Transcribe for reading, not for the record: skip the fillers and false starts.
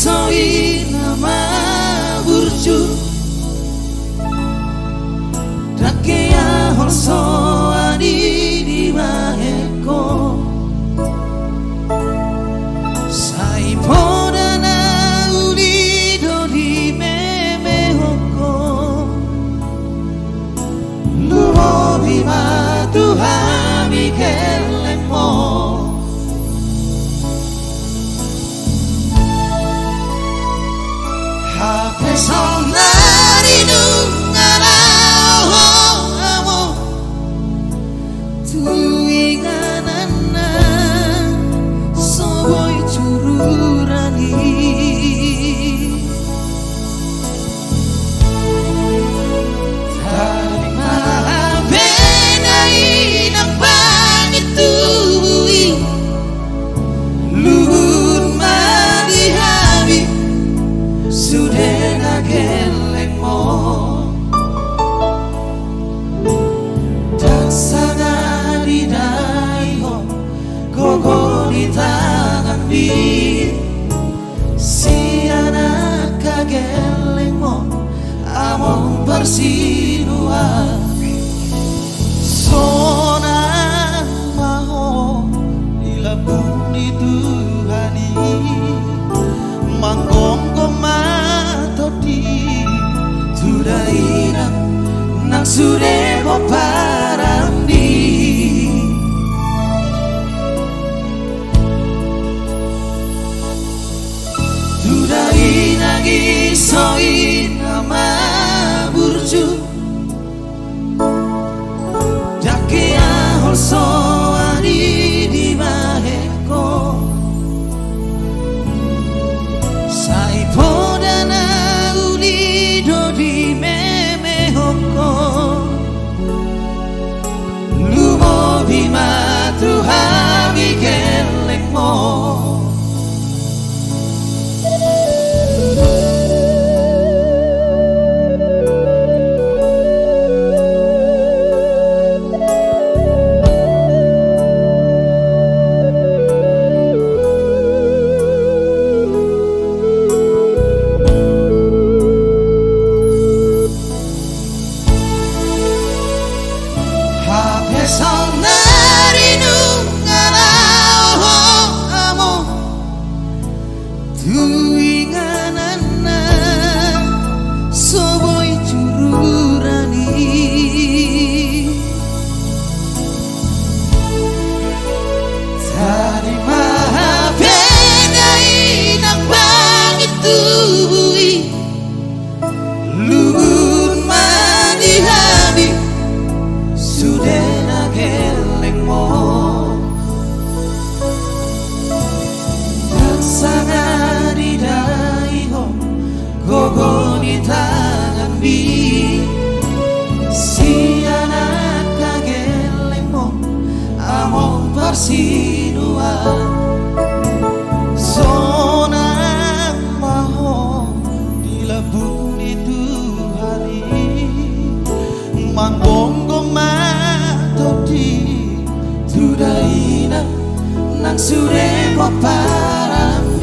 soi nama burju dake ya holso adi di maheko sai podana uli do di meme hoko luo bima Tuhan kelemo hape sonari nungarao amo tuinganana soboy cururani si anak kagelengmo among persinua sonang maho dilabung di Tuhani manggonggo matodi tudaina nang sude paparandi nagi soi nama burju dake ya holso adi di maheko sai podana uli do di meme hoko lumo bima Tuhan kelekmo sonari nungarao amo tuinganana soboy cururani tadi maha bedai nang bangit tubui luhur mandi habi sudah gelengmo dasana di daiho gogo di tangan bi si anak kagelengmo among persinua sonang maho dilabung di Tuhani manggonggo tudaina nang sure paparam